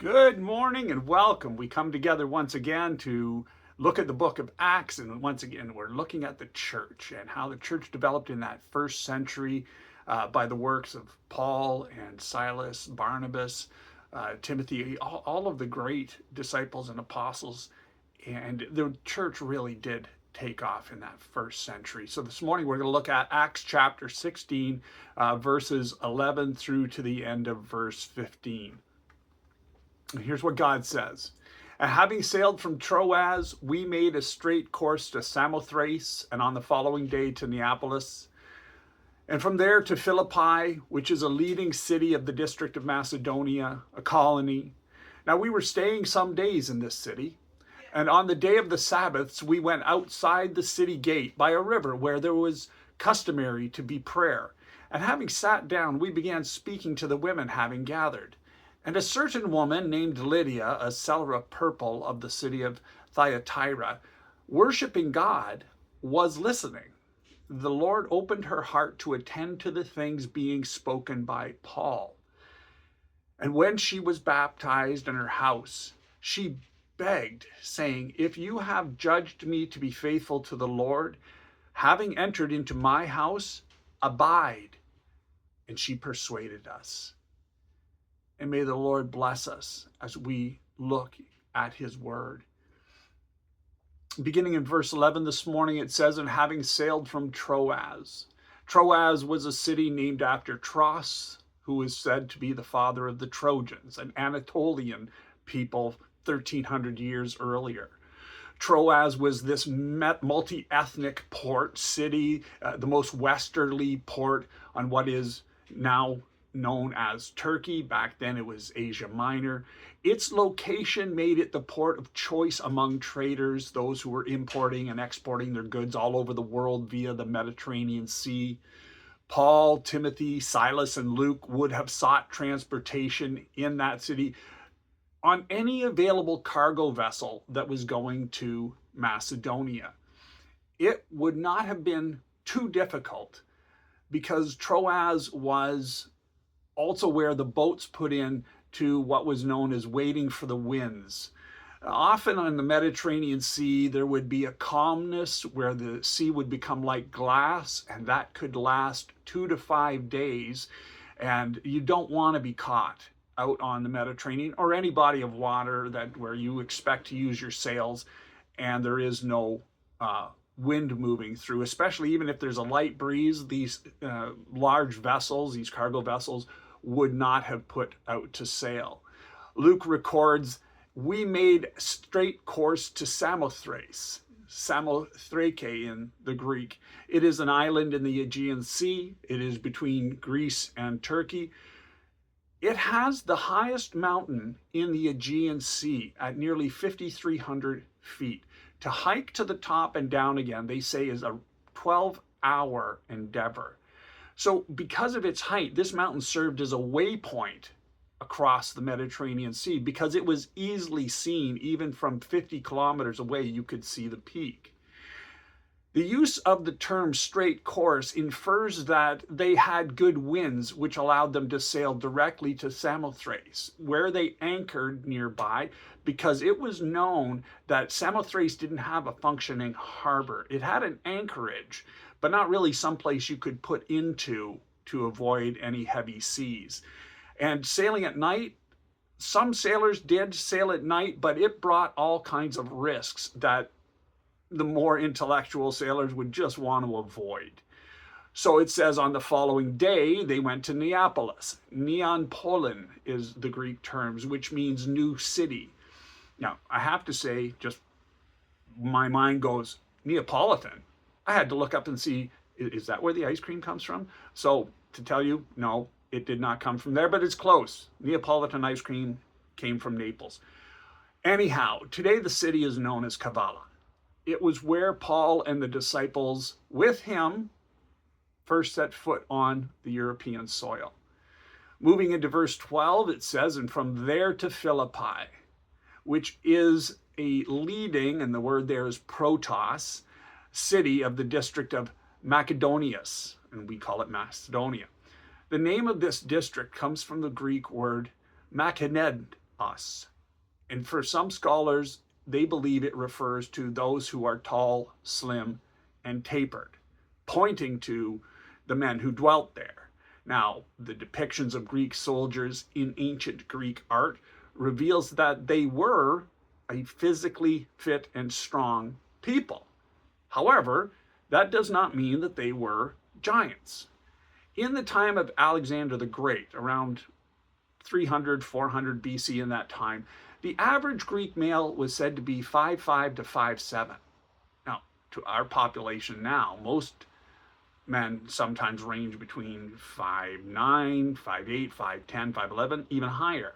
Good morning and welcome. We come together once again to look at the book of Acts, and once again, we're looking at the church and how the church developed in that first century by the works of Paul and Silas, Barnabas, Timothy, all of the great disciples and apostles. And the church really did take off in that first century. So this morning we're going to look at Acts chapter 16, verses 11 through to the end of verse 15. And here's what God says. And having sailed from Troas, we made a straight course to Samothrace, and on the following day to Neapolis, and from there to Philippi, which is a leading city of the district of Macedonia, a colony. Now we were staying some days in this city, and on the day of the Sabbaths, we went outside the city gate by a river where there was customary to be prayer. And having sat down, we began speaking to the women having gathered. And a certain woman named Lydia, a seller of purple of the city of Thyatira, worshiping God, was listening. The Lord opened her heart to attend to the things being spoken by Paul. And when she was baptized in her house, she begged, saying, "If you have judged me to be faithful to the Lord, having entered into my house, abide." And she persuaded us. And may the Lord bless us as we look at his word. Beginning in verse 11 this morning, it says, and having sailed from Troas. Troas was a city named after Tros, who is said to be the father of the Trojans, an Anatolian people 1,300 years earlier. Troas was this multi-ethnic port city, the most westerly port on what is now known as Turkey. Back then it was Asia Minor. Its location made it the port of choice among traders, those who were importing and exporting their goods all over the world via the Mediterranean Sea. Paul, Timothy, Silas, and Luke would have sought transportation in that city on any available cargo vessel that was going to Macedonia. It would not have been too difficult because Troas was also where the boats put in to what was known as waiting for the winds. Often on the Mediterranean Sea, there would be a calmness where the sea would become like glass, and that could last 2 to 5 days. And you don't want to be caught out on the Mediterranean or any body of water where you expect to use your sails and there is no wind moving through, especially even if there's a light breeze. These large vessels, these cargo vessels, would not have put out to sail. Luke records, we made straight course to Samothrace, Samothrake in the Greek. It is an island in the Aegean Sea. It is between Greece and Turkey. It has the highest mountain in the Aegean Sea at nearly 5,300 feet. To hike to the top and down again, they say, is a 12-hour endeavor. So because of its height, this mountain served as a waypoint across the Mediterranean Sea because it was easily seen. Even from 50 kilometers away, you could see the peak. The use of the term straight course infers that they had good winds, which allowed them to sail directly to Samothrace, where they anchored nearby, because it was known that Samothrace didn't have a functioning harbor. It had an anchorage, but not really someplace you could put into to avoid any heavy seas. And sailing at night, some sailors did sail at night, but it brought all kinds of risks that the more intellectual sailors would just want to avoid. So it says on the following day, they went to Neapolis. Neapolin is the Greek terms, which means new city. Now, I have to say, just my mind goes, Neapolitan. I had to look up and see, is that where the ice cream comes from? So to tell you, no, it did not come from there, but it's close. Neapolitan ice cream came from Naples. Anyhow, today the city is known as Kavala. It was where Paul and the disciples with him first set foot on the European soil. Moving into verse 12, it says, and from there to Philippi, which is a leading, and the word there is protos, city of the district of Macedonius, and we call it Macedonia. The name of this district comes from the Greek word makened, us. And for some scholars, they believe it refers to those who are tall, slim, and tapered, pointing to the men who dwelt there. Now, the depictions of Greek soldiers in ancient Greek art reveals that they were a physically fit and strong people. However, that does not mean that they were giants. In the time of Alexander the Great, around 300, 400 BC in that time, the average Greek male was said to be 5'5" to 5'7". Now, to our population now, most men sometimes range between 5'9", 5'8", 5'10", 5'11", even higher.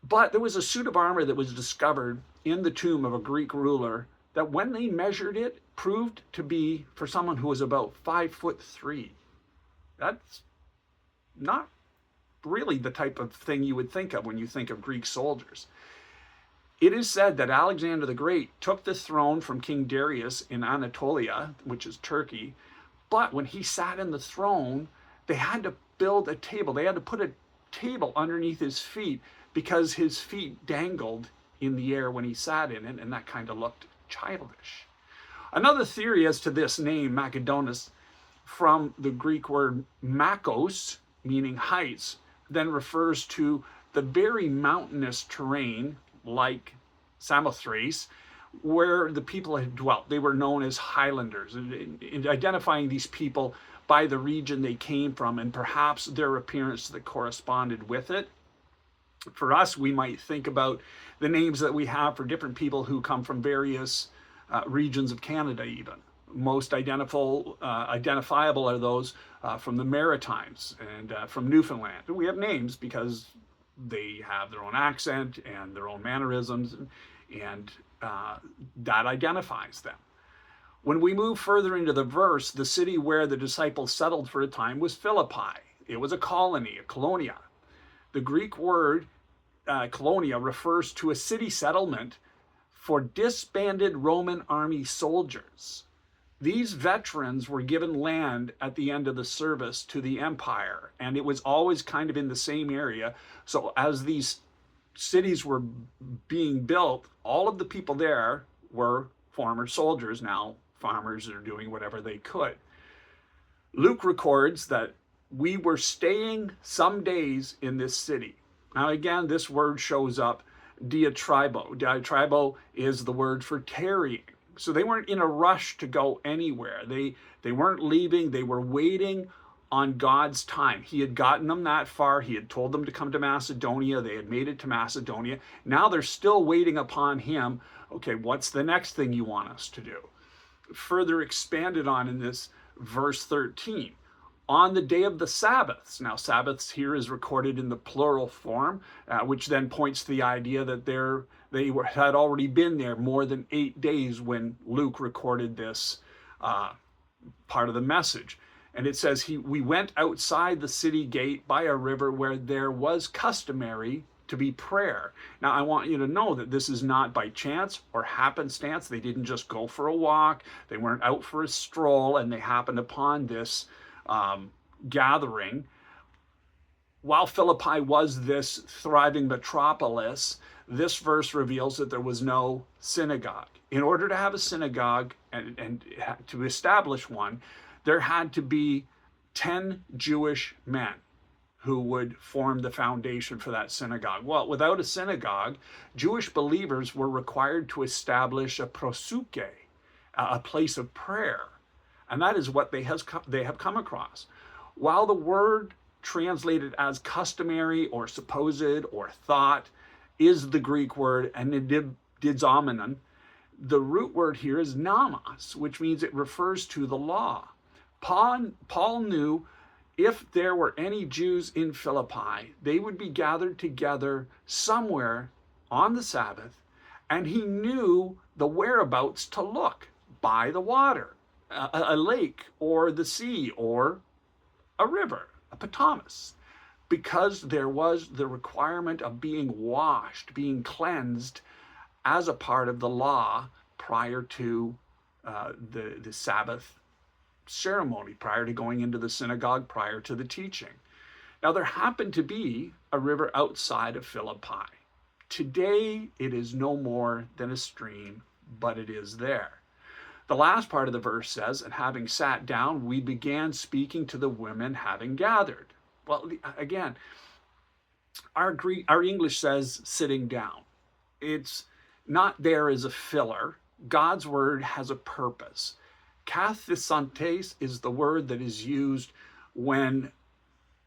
But there was a suit of armor that was discovered in the tomb of a Greek ruler that when they measured it, proved to be for someone who was about 5'3". That's not really the type of thing you would think of when you think of Greek soldiers. It is said that Alexander the Great took the throne from King Darius in Anatolia, which is Turkey, but when he sat in the throne, they had to build a table. They had to put a table underneath his feet because his feet dangled in the air when he sat in it, and that kind of looked childish. Another theory as to this name, Macedonis, from the Greek word makos, meaning heights, then refers to the very mountainous terrain like Samothrace, where the people had dwelt. They were known as Highlanders, in identifying these people by the region they came from and perhaps their appearance that corresponded with it. For us, we might think about the names that we have for different people who come from various regions of Canada even. Most identifiable are those from the Maritimes and from Newfoundland. We have names because they have their own accent and their own mannerisms, and that identifies them. When we move further into the verse, the city where the disciples settled for a time was Philippi. It was a colony, a colonia. The Greek word colonia refers to a city settlement for disbanded Roman army soldiers. These veterans were given land at the end of the service to the empire, and it was always kind of in the same area. So as these cities were being built, all of the people there were former soldiers. Now farmers are doing whatever they could. Luke records that we were staying some days in this city. Now again, this word shows up, diatribo. Diatribo is the word for tarrying. So they weren't in a rush to go anywhere. They weren't leaving. They were waiting on God's time. He had gotten them that far. He had told them to come to Macedonia. They had made it to Macedonia. Now they're still waiting upon him. Okay, what's the next thing you want us to do? Further expanded on in this verse 13. On the day of the Sabbaths. Now, Sabbaths here is recorded in the plural form, which then points to the idea that they had already been there more than 8 days when Luke recorded this part of the message. And it says, we went outside the city gate by a river where there was customary to be prayer. Now, I want you to know that this is not by chance or happenstance. They didn't just go for a walk. They weren't out for a stroll and they happened upon this gathering. While Philippi was this thriving metropolis, this verse reveals that there was no synagogue. In order to have a synagogue and to establish one, there had to be 10 Jewish men who would form the foundation for that synagogue. Well, without a synagogue, Jewish believers were required to establish a prosuke, a place of prayer. And that is what they have come across. While the word translated as customary or supposed or thought is the Greek word enidizomenon, the root word here is nomos, which means it refers to the law. Paul knew if there were any Jews in Philippi, they would be gathered together somewhere on the Sabbath, and he knew the whereabouts to look by the water. A lake or the sea or a river, a potamus, because there was the requirement of being washed, being cleansed as a part of the law prior to the Sabbath ceremony, prior to going into the synagogue, prior to the teaching. Now there happened to be a river outside of Philippi. Today it is no more than a stream, but it is there. The last part of the verse says, and having sat down, we began speaking to the women having gathered. Well, again, our English says sitting down. It's not there as a filler. God's word has a purpose. Kathisantes is the word that is used when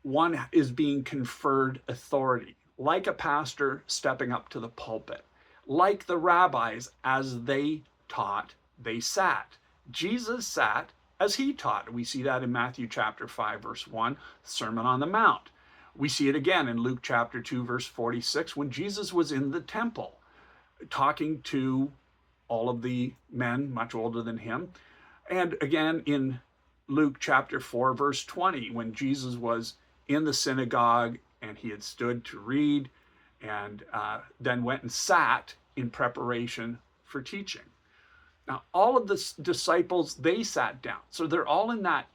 one is being conferred authority, like a pastor stepping up to the pulpit, like the rabbis as they taught, they sat. Jesus sat as he taught. We see that in Matthew chapter 5, verse 1, Sermon on the Mount. We see it again in Luke chapter 2, verse 46, when Jesus was in the temple talking to all of the men much older than him. And again in Luke chapter 4, verse 20, when Jesus was in the synagogue and he had stood to read and then went and sat in preparation for teaching. Now, all of the disciples, they sat down. So they're all in that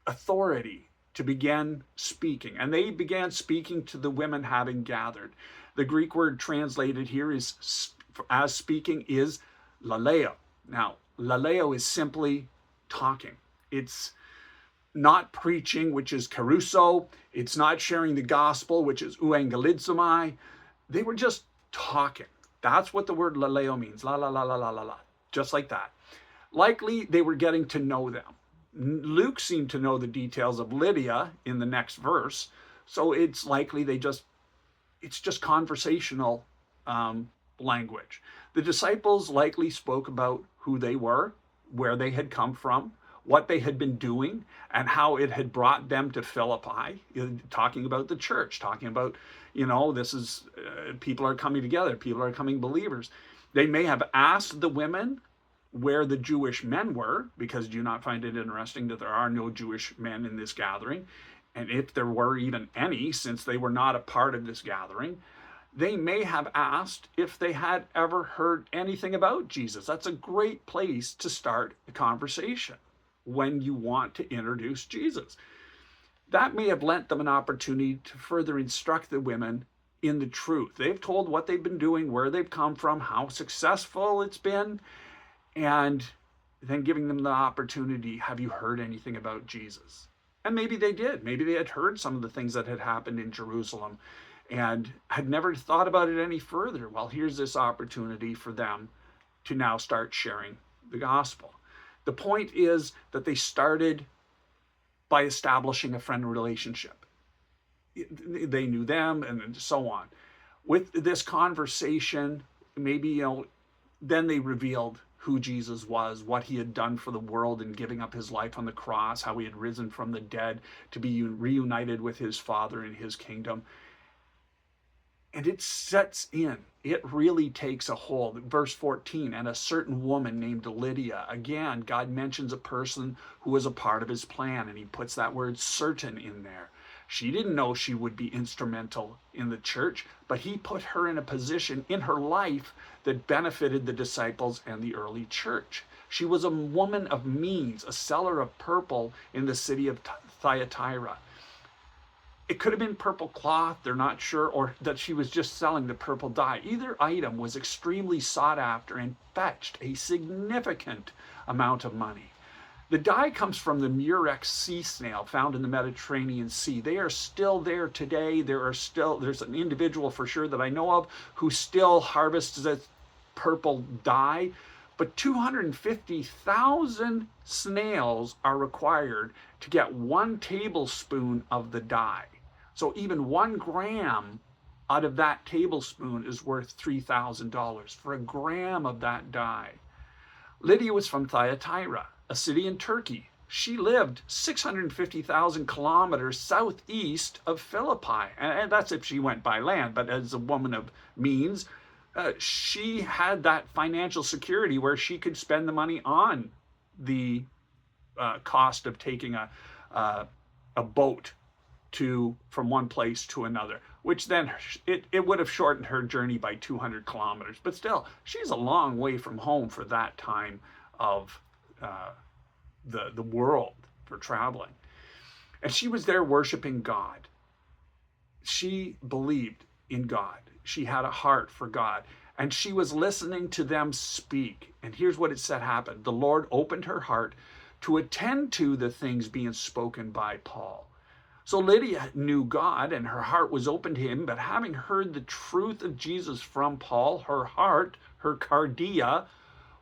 authority to begin speaking. And they began speaking to the women having gathered. The Greek word translated here is as speaking is laleo. Now, laleo is simply talking. It's not preaching, which is caruso. It's not sharing the gospel, which is euangelizomai. They were just talking. That's what the word laleo means. La, la, la, la, la, la, la. Just like that. Likely they were getting to know them. Luke seemed to know the details of Lydia in the next verse. So it's likely it's just conversational language. The disciples likely spoke about who they were, where they had come from, what they had been doing, and how it had brought them to Philippi, talking about the church, talking about, this is, people are coming together, people are coming believers. They may have asked the women where the Jewish men were, because do you not find it interesting that there are no Jewish men in this gathering? And if there were even any, since they were not a part of this gathering, they may have asked if they had ever heard anything about Jesus. That's a great place to start a conversation when you want to introduce Jesus. That may have lent them an opportunity to further instruct the women in the truth. They've told what they've been doing, where they've come from, how successful it's been, and then giving them the opportunity, have you heard anything about Jesus? And maybe they did. Maybe they had heard some of the things that had happened in Jerusalem and had never thought about it any further. Well, here's this opportunity for them to now start sharing the gospel. The point is that they started by establishing a friend relationship. They knew them and so on. With this conversation, maybe, then they revealed who Jesus was, what he had done for the world in giving up his life on the cross, how he had risen from the dead to be reunited with his Father in his kingdom. And it sets in. It really takes a hold. Verse 14, and a certain woman named Lydia. Again, God mentions a person who was a part of his plan, and he puts that word certain in there. She didn't know she would be instrumental in the church, but he put her in a position in her life that benefited the disciples and the early church. She was a woman of means, a seller of purple in the city of Thyatira. It could have been purple cloth, they're not sure, or that she was just selling the purple dye. Either item was extremely sought after and fetched a significant amount of money. The dye comes from the murex sea snail found in the Mediterranean Sea. They are still there today. There's an individual for sure that I know of who still harvests this purple dye, but 250,000 snails are required to get 1 tablespoon of the dye. So even 1 gram out of that tablespoon is worth $3,000 for a gram of that dye. Lydia was from Thyatira, a city in Turkey. She lived 650,000 kilometers southeast of Philippi. And that's if she went by land, but as a woman of means, she had that financial security where she could spend the money on the cost of taking a boat from one place to another, which then it would have shortened her journey by 200 kilometers. But still, she's a long way from home for that time of the world for traveling. And she was there worshiping God. She believed in God. She had a heart for God. And she was listening to them speak. And here's what it said happened. The Lord opened her heart to attend to the things being spoken by Paul. So Lydia knew God and her heart was open to him, but having heard the truth of Jesus from Paul, her heart, her cardia,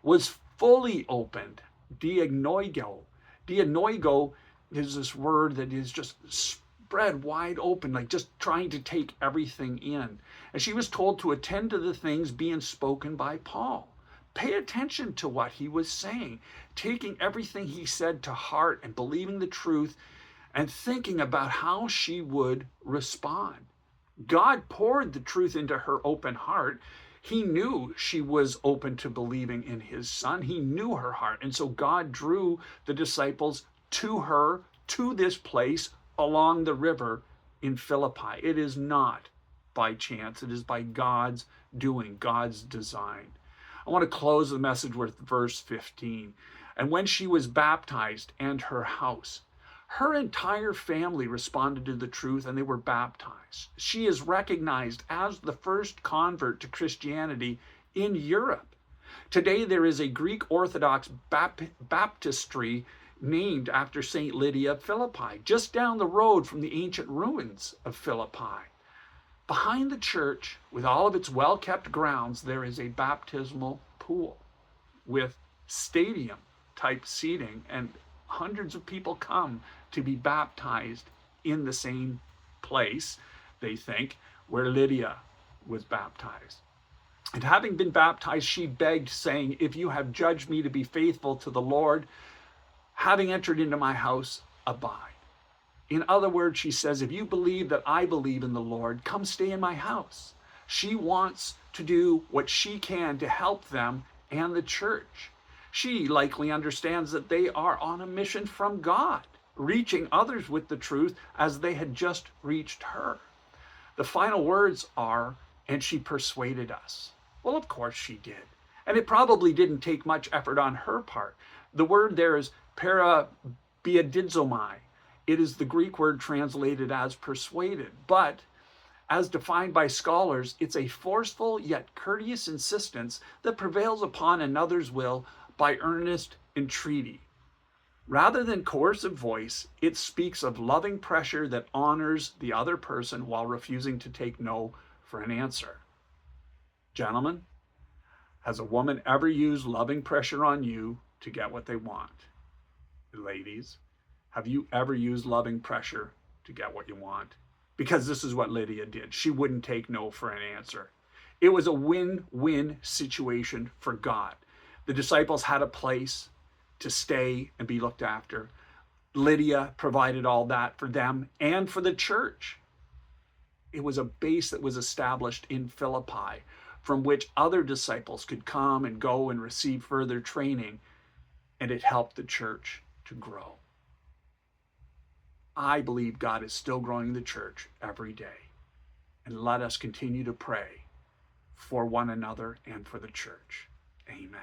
was fully opened. Dianoigo. Dianoigo is this word that is just spread wide open, like just trying to take everything in. And she was told to attend to the things being spoken by Paul. Pay attention to what he was saying, taking everything he said to heart and believing the truth and thinking about how she would respond. God poured the truth into her open heart. He knew she was open to believing in his son. He knew her heart. And so God drew the disciples to her, to this place along the river in Philippi. It is not by chance. It is by God's doing, God's design. I want to close the message with verse 15. And when she was baptized and her house, her entire family responded to the truth and they were baptized. She is recognized as the first convert to Christianity in Europe. Today there is a Greek Orthodox baptistry named after St. Lydia of Philippi, just down the road from the ancient ruins of Philippi. Behind the church, with all of its well-kept grounds, there is a baptismal pool with stadium-type seating, and hundreds of people come to be baptized in the same place, they think, where Lydia was baptized. And having been baptized, she begged, saying, "If you have judged me to be faithful to the Lord, having entered into my house, abide." In other words, she says, if you believe that I believe in the Lord, come stay in my house. She wants to do what she can to help them and the church. She likely understands that they are on a mission from God, reaching others with the truth as they had just reached her. The final words are, and she persuaded us. Well, of course she did. And it probably didn't take much effort on her part. The word there is parabiadizomai. It is the Greek word translated as persuaded, but as defined by scholars, it's a forceful yet courteous insistence that prevails upon another's will by earnest entreaty. Rather than coercive voice, it speaks of loving pressure that honors the other person while refusing to take no for an answer. Gentlemen, has a woman ever used loving pressure on you to get what they want? Ladies, have you ever used loving pressure to get what you want? Because this is what Lydia did. She wouldn't take no for an answer. It was a win-win situation for God. The disciples had a place to stay and be looked after. Lydia provided all that for them and for the church. It was a base that was established in Philippi from which other disciples could come and go and receive further training, and it helped the church to grow. I believe God is still growing the church every day. And let us continue to pray for one another and for the church. Amen.